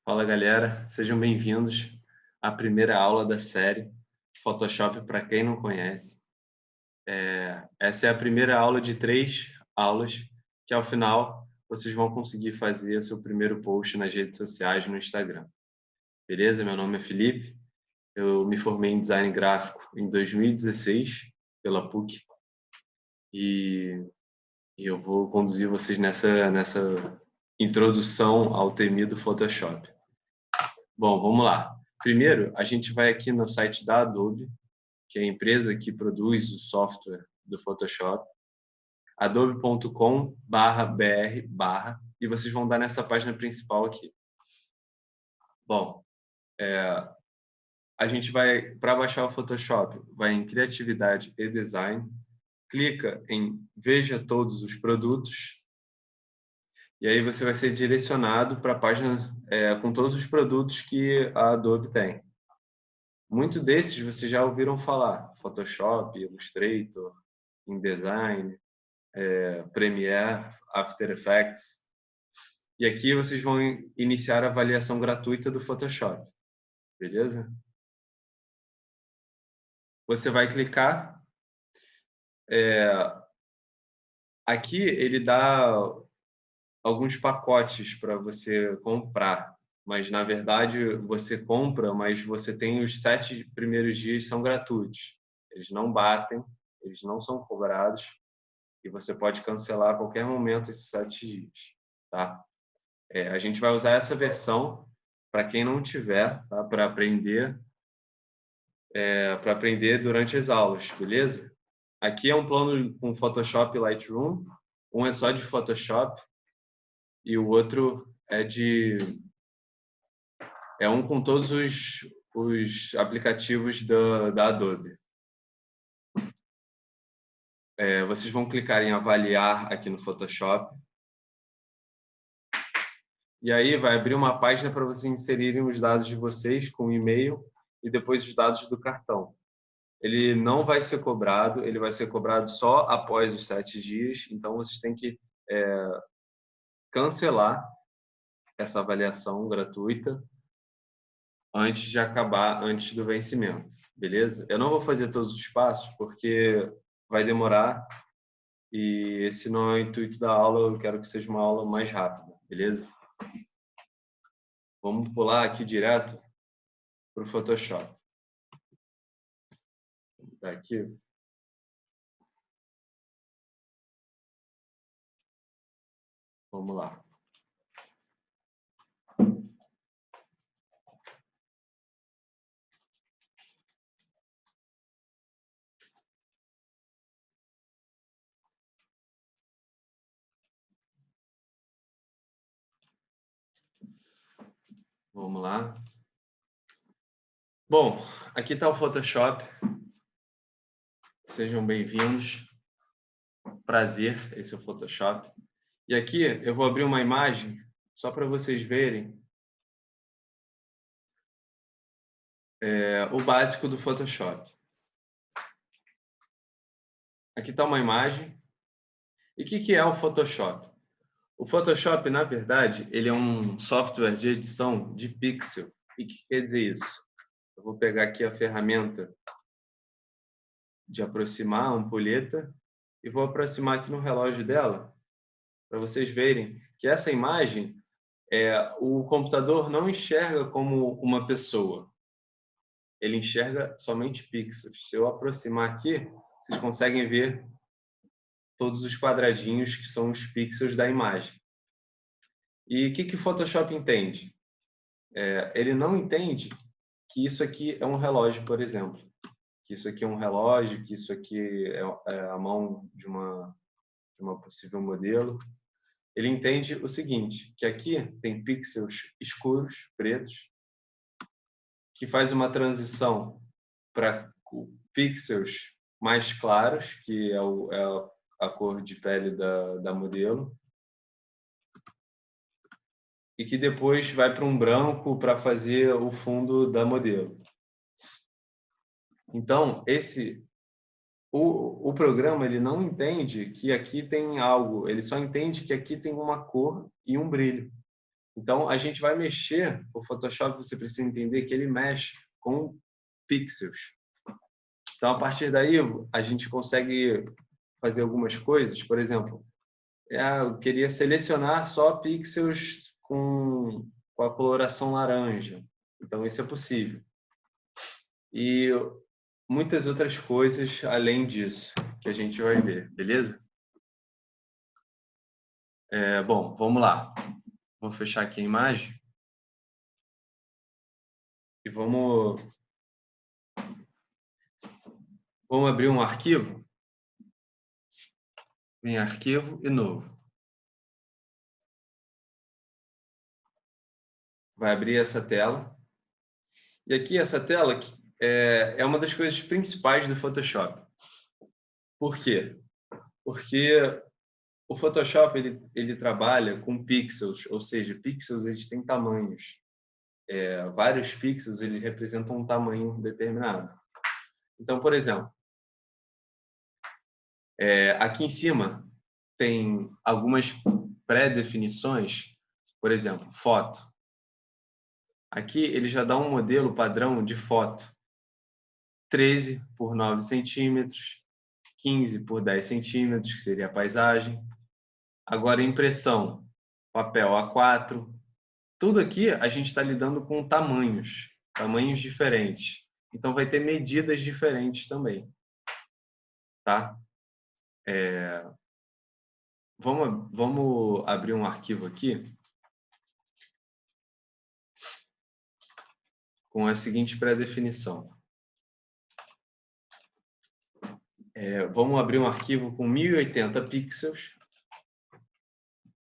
Fala galera, sejam bem-vindos à primeira aula da série Photoshop para quem não conhece. Essa é a primeira aula de 3 aulas que ao final vocês vão conseguir fazer seu primeiro post nas redes sociais no Instagram. Beleza? Meu nome é Felipe, eu me formei em design gráfico em 2016 pela PUC e eu vou conduzir vocês nessa introdução ao temido Photoshop. Bom, vamos lá. Primeiro, a gente vai aqui no site da Adobe, que é a empresa que produz o software do Photoshop, adobe.com/br/, e vocês vão dar nessa página principal aqui. Bom, a gente vai, para baixar o Photoshop, vai em Criatividade e Design, clica em Veja todos os produtos, e aí você vai ser direcionado para a página com todos os produtos que a Adobe tem. Muitos desses vocês já ouviram falar: Photoshop, Illustrator, InDesign, Premiere, After Effects. E aqui vocês vão iniciar a avaliação gratuita do Photoshop, beleza? Você vai clicar. Aqui ele dá alguns pacotes para você comprar, mas na verdade você compra, mas você tem os 7 primeiros dias são gratuitos. Eles não batem, eles não são cobrados e você pode cancelar a qualquer momento esses 7 dias, tá? A gente vai usar essa versão para quem não tiver, tá? Para aprender durante as aulas, beleza? Aqui é um plano com Photoshop e Lightroom, um é só de Photoshop e o outro é um com todos os aplicativos da Adobe. Vocês vão clicar em avaliar aqui no Photoshop. E aí vai abrir uma página para vocês inserirem os dados de vocês com o e-mail e depois os dados do cartão. Ele não vai ser cobrado, ele vai ser cobrado só após os 7 dias, então vocês têm que cancelar essa avaliação gratuita antes de acabar, antes do vencimento, beleza? Eu não vou fazer todos os passos porque vai demorar e esse não é o intuito da aula, eu quero que seja uma aula mais rápida, beleza? Vamos pular aqui direto para o Photoshop. Tá aqui. Vamos lá. Vamos lá. Bom, aqui está o Photoshop. Sejam bem-vindos. Prazer, esse é o Photoshop. E aqui eu vou abrir uma imagem só para vocês verem o básico do Photoshop. Aqui está uma imagem. E o que é o Photoshop? O Photoshop, na verdade, ele é um software de edição de pixel. E o que quer dizer isso? Eu vou pegar aqui a ferramenta de aproximar, a ampulheta, e vou aproximar aqui no relógio dela, para vocês verem que essa imagem, o computador não enxerga como uma pessoa. Ele enxerga somente pixels. Se eu aproximar aqui, vocês conseguem ver todos os quadradinhos que são os pixels da imagem. E o que o Photoshop entende? Ele não entende que isso aqui é um relógio, por exemplo. Que isso aqui é um relógio, que isso aqui é a mão de uma possível modelo. Ele entende o seguinte, que aqui tem pixels escuros, pretos, que faz uma transição para pixels mais claros, que é a cor de pele da modelo, e que depois vai para um branco para fazer o fundo da modelo. Então, o programa ele não entende que aqui tem algo, ele só entende que aqui tem uma cor e um brilho. Então, a gente vai mexer, o Photoshop você precisa entender que ele mexe com pixels. Então, a partir daí, a gente consegue fazer algumas coisas. Por exemplo, eu queria selecionar só pixels com a coloração laranja. Então, isso é possível. E muitas outras coisas além disso, que a gente vai ver, beleza? Bom, vamos lá. Vou fechar aqui a imagem. E vamos abrir um arquivo. Em arquivo e novo. Vai abrir essa tela. E aqui essa tela é uma das coisas principais do Photoshop. Por quê? Porque o Photoshop ele trabalha com pixels, ou seja, pixels eles têm tamanhos. Vários pixels eles representam um tamanho determinado. Então, por exemplo, aqui em cima tem algumas pré-definições, por exemplo, foto. Aqui ele já dá um modelo padrão de foto. 13 por 9 centímetros, 15 por 10 centímetros, que seria a paisagem. Agora, impressão, papel A4. Tudo aqui a gente está lidando com tamanhos diferentes. Então, vai ter medidas diferentes também. Tá? Vamos abrir um arquivo aqui com a seguinte pré-definição. Vamos abrir um arquivo com 1080 pixels.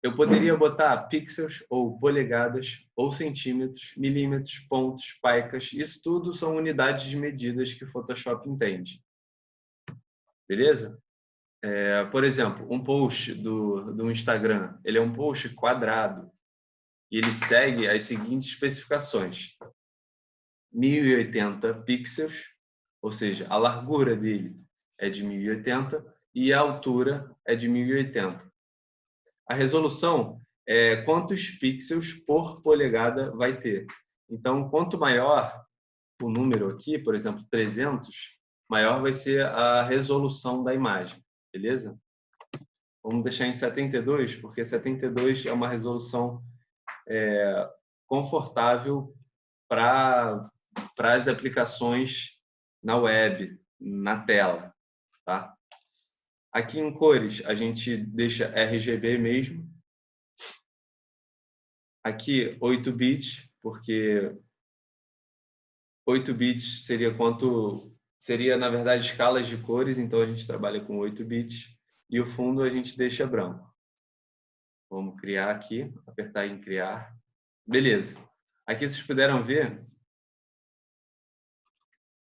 Eu poderia botar pixels ou polegadas ou centímetros, milímetros, pontos, paicas. Isso tudo são unidades de medidas que o Photoshop entende. Beleza? Por exemplo, um post do Instagram, ele é um post quadrado e ele segue as seguintes especificações. 1080 pixels, ou seja, a largura dele é de 1080 e a altura é de 1080. A resolução é quantos pixels por polegada vai ter. Então, quanto maior o número aqui, por exemplo, 300, maior vai ser a resolução da imagem, beleza? Vamos deixar em 72, porque 72 é uma resolução confortável para as aplicações na web, na tela, tá? Aqui em cores, a gente deixa RGB mesmo. Aqui, 8 bits, porque 8 bits seria, na verdade, escalas de cores, então a gente trabalha com 8 bits. E o fundo a gente deixa branco. Vamos criar aqui, apertar em criar. Beleza. Aqui vocês puderam ver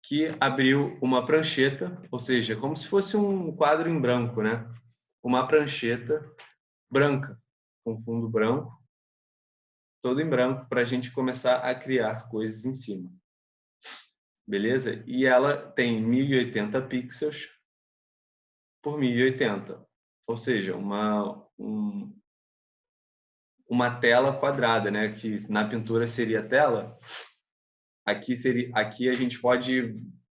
que abriu uma prancheta, ou seja, como se fosse um quadro em branco, né? Uma prancheta branca, com fundo branco, todo em branco, para a gente começar a criar coisas em cima. Beleza? E ela tem 1080 pixels por 1080, ou seja, uma tela quadrada, né? Que na pintura seria tela. Aqui a gente pode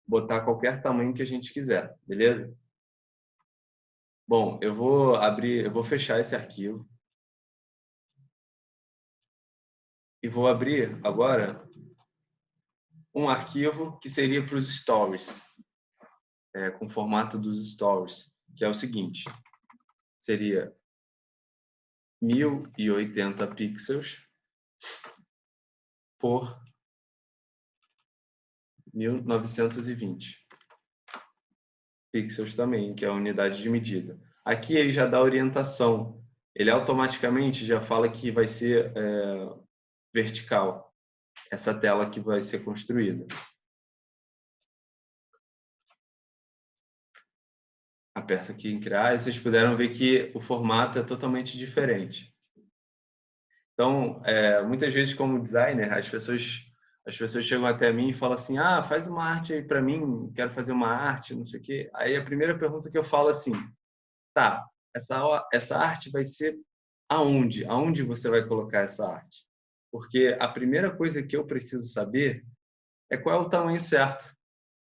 botar qualquer tamanho que a gente quiser, beleza? Bom, eu vou fechar esse arquivo e vou abrir agora um arquivo que seria para os stories, com o formato dos stories, que é o seguinte: seria 1080 pixels por 1920 pixels também, que é a unidade de medida. Aqui ele já dá orientação, ele automaticamente já fala que vai ser vertical, essa tela que vai ser construída. Aperto aqui em criar e vocês puderam ver que o formato é totalmente diferente. Então, muitas vezes como designer, as pessoas chegam até mim e falam assim: faz uma arte aí para mim, quero fazer uma arte, não sei o quê. Aí a primeira pergunta que eu falo assim: tá, essa arte vai ser aonde? Aonde você vai colocar essa arte? porque a primeira coisa que eu preciso saber é qual é o tamanho certo.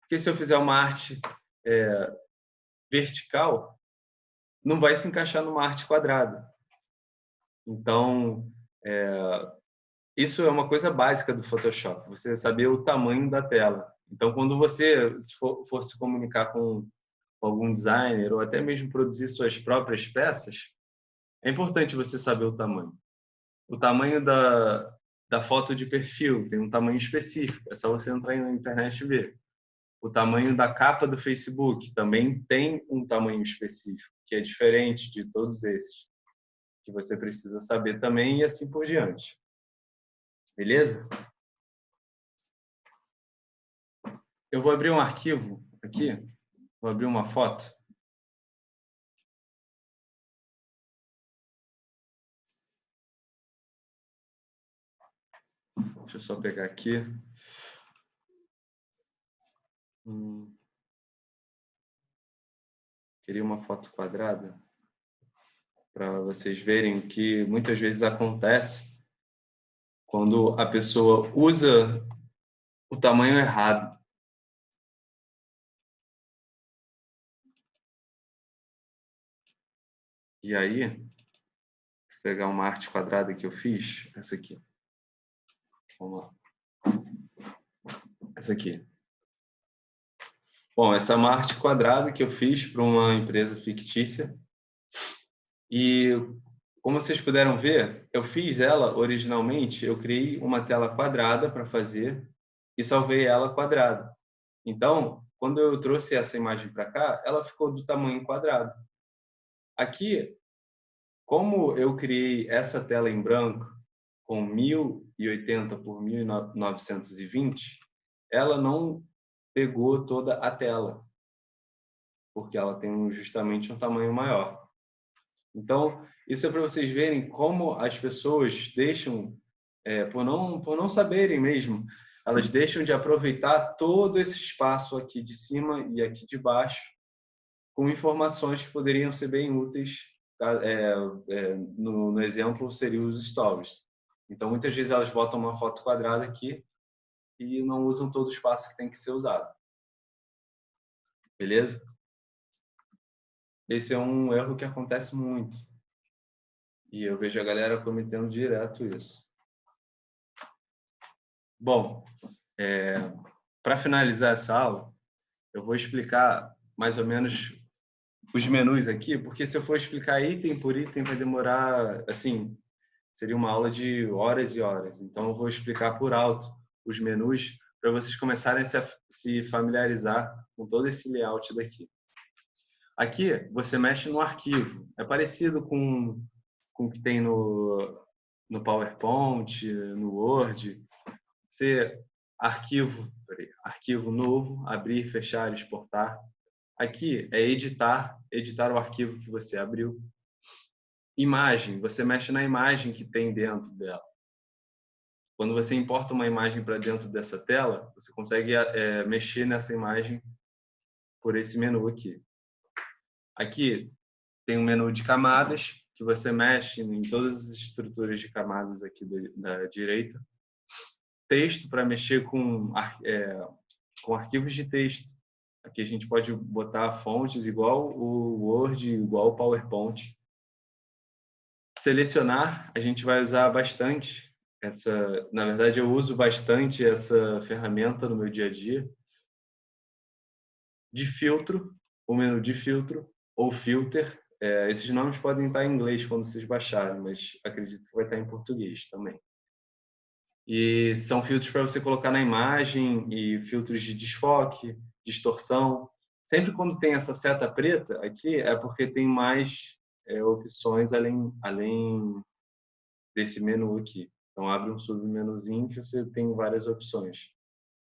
Porque se eu fizer uma arte vertical, não vai se encaixar numa arte quadrada. Então, isso é uma coisa básica do Photoshop, você saber o tamanho da tela. Então, quando você for se comunicar com algum designer ou até mesmo produzir suas próprias peças, é importante você saber o tamanho. O tamanho da foto de perfil tem um tamanho específico, é só você entrar na internet e ver. O tamanho da capa do Facebook também tem um tamanho específico, que é diferente de todos esses, que você precisa saber também e assim por diante. Beleza? Eu vou abrir um arquivo aqui, vou abrir uma foto. Deixa eu só pegar aqui. Queria uma foto quadrada para vocês verem o que muitas vezes acontece quando a pessoa usa o tamanho errado. E aí, vou pegar uma arte quadrada que eu fiz, essa aqui. Vamos lá. Essa aqui. Bom, essa é uma arte quadrada que eu fiz para uma empresa fictícia. E, como vocês puderam ver, eu fiz ela originalmente, eu criei uma tela quadrada para fazer e salvei ela quadrada. Então, quando eu trouxe essa imagem para cá, ela ficou do tamanho quadrado. Aqui, como eu criei essa tela em branco com 1080 por 1920, ela não pegou toda a tela, porque ela tem justamente um tamanho maior. Então, isso é para vocês verem como as pessoas deixam, por não saberem mesmo, elas deixam de aproveitar todo esse espaço aqui de cima e aqui de baixo, com informações que poderiam ser bem úteis. No exemplo, seriam os stories. Então, muitas vezes elas botam uma foto quadrada aqui e não usam todo o espaço que tem que ser usado. Beleza? Esse é um erro que acontece muito. E eu vejo a galera cometendo direto isso. Bom, para finalizar essa aula, eu vou explicar mais ou menos os menus aqui, porque se eu for explicar item por item vai demorar, assim, seria uma aula de horas e horas. Então eu vou explicar por alto os menus para vocês começarem a se familiarizar com todo esse layout daqui. Aqui você mexe no arquivo. É parecido com o que tem no PowerPoint, no Word. Você arquivo novo, abrir, fechar, exportar. Aqui é editar o arquivo que você abriu. Imagem, você mexe na imagem que tem dentro dela. Quando você importa uma imagem para dentro dessa tela, você consegue mexer nessa imagem por esse menu aqui. Aqui tem um menu de camadas, que você mexe em todas as estruturas de camadas aqui da direita. Texto para mexer com arquivos de texto. Aqui a gente pode botar fontes igual o Word, igual o PowerPoint. Selecionar, a gente vai usar bastante na verdade eu uso bastante essa ferramenta no meu dia a dia. De filtro, o menu de filtro ou filter, esses nomes podem estar em inglês quando vocês baixarem, mas acredito que vai estar em português também. E são filtros para você colocar na imagem e filtros de desfoque, distorção. Sempre quando tem essa seta preta aqui é porque tem mais opções além desse menu aqui. Então abre um submenuzinho que você tem várias opções.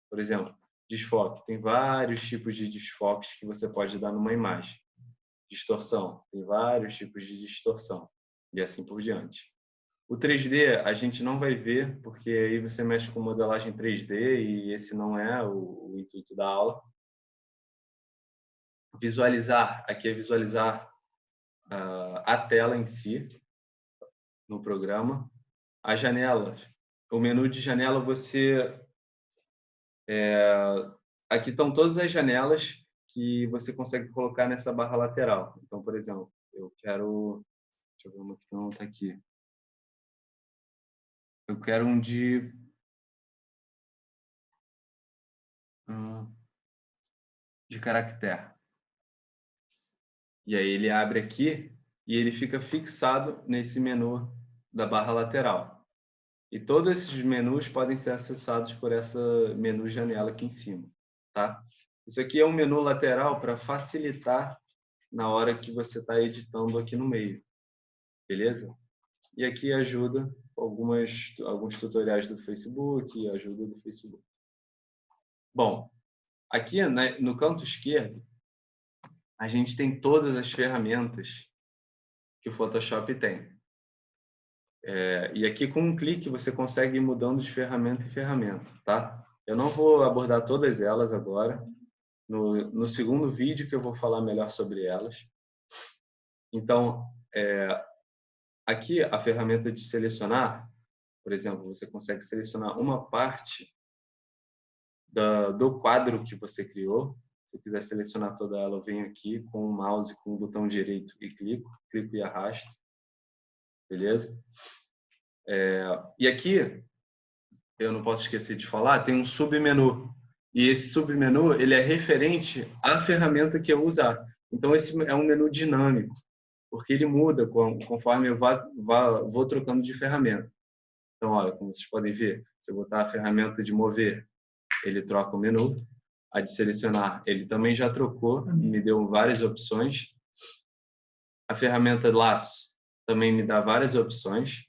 Por exemplo, desfoque. Tem vários tipos de desfoques que você pode dar numa imagem. Distorção. Tem vários tipos de distorção. E assim por diante. O 3D a gente não vai ver, porque aí você mexe com modelagem 3D e esse não é o intuito da aula. Visualizar, aqui é visualizar a tela em si, no programa. As janelas o menu de janela, aqui estão todas as janelas que você consegue colocar nessa barra lateral. Então, por exemplo, eu quero... Deixa eu ver uma que não está aqui. Eu quero um de caractere. E aí ele abre aqui e ele fica fixado nesse menu da barra lateral. E todos esses menus podem ser acessados por essa menu janela aqui em cima, tá? Isso aqui é um menu lateral para facilitar na hora que você está editando aqui no meio, beleza? E aqui ajuda alguns tutoriais do Facebook e ajuda do Facebook. Bom, aqui no canto esquerdo, a gente tem todas as ferramentas que o Photoshop tem. E aqui com um clique você consegue ir mudando de ferramenta em ferramenta, tá? Eu não vou abordar todas elas agora. No segundo vídeo que eu vou falar melhor sobre elas. Então, aqui a ferramenta de selecionar, por exemplo, você consegue selecionar uma parte do quadro que você criou. Se eu quiser selecionar toda ela, eu venho aqui com o mouse, com o botão direito e clico e arrasto. Beleza? E aqui, eu não posso esquecer de falar, tem um submenu. E esse submenu, ele é referente à ferramenta que eu usar. Então, esse é um menu dinâmico, porque ele muda conforme eu vou trocando de ferramenta. Então, olha, como vocês podem ver, se eu botar a ferramenta de mover, ele troca o menu. A de selecionar, ele também já trocou, me deu várias opções. A ferramenta laço também me dá várias opções.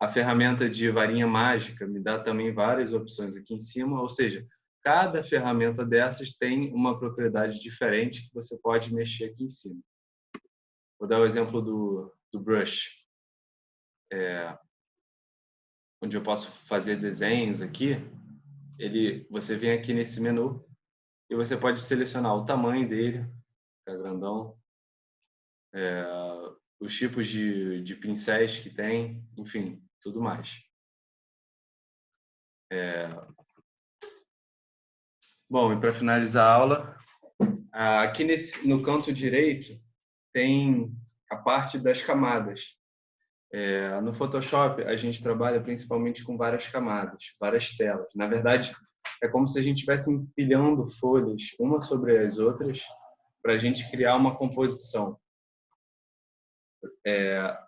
A ferramenta de varinha mágica me dá também várias opções aqui em cima, ou seja, cada ferramenta dessas tem uma propriedade diferente que você pode mexer aqui em cima. Vou dar o exemplo do brush, onde eu posso fazer desenhos aqui. Você vem aqui nesse menu e você pode selecionar o tamanho dele, fica grandão, os tipos de pincéis que tem, enfim, tudo mais. Bom, e para finalizar a aula, aqui no canto direito tem a parte das camadas. No Photoshop, a gente trabalha principalmente com várias camadas, várias telas. Na verdade, é como se a gente estivesse empilhando folhas, uma sobre as outras, para a gente criar uma composição.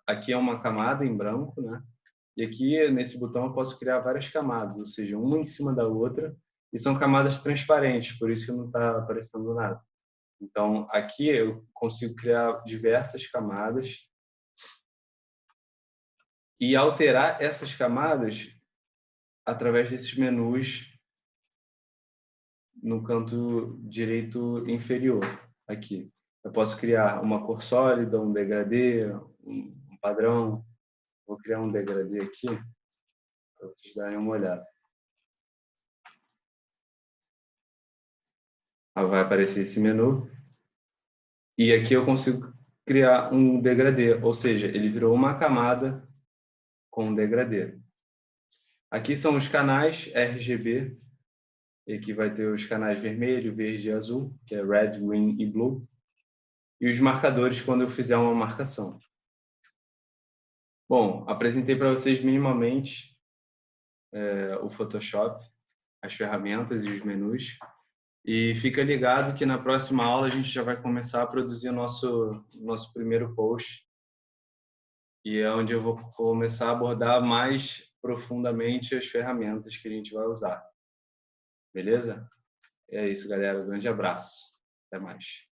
Aqui é uma camada em branco, né? E aqui, nesse botão, eu posso criar várias camadas, ou seja, uma em cima da outra, e são camadas transparentes, por isso que não está aparecendo nada. Então, aqui eu consigo criar diversas camadas e alterar essas camadas através desses menus no canto direito inferior, aqui. Eu posso criar uma cor sólida, um degradê, um padrão. Vou criar um degradê aqui, para vocês darem uma olhada. Vai aparecer esse menu. E aqui eu consigo criar um degradê, ou seja, ele virou uma camada com um degradê. Aqui são os canais RGB, e aqui vai ter os canais vermelho, verde e azul, que é red, green e blue. E os marcadores quando eu fizer uma marcação. Bom, apresentei para vocês minimamente o Photoshop, as ferramentas e os menus. E fica ligado que na próxima aula a gente já vai começar a produzir nosso primeiro post. E é onde eu vou começar a abordar mais profundamente as ferramentas que a gente vai usar. Beleza? É isso, galera. Um grande abraço. Até mais.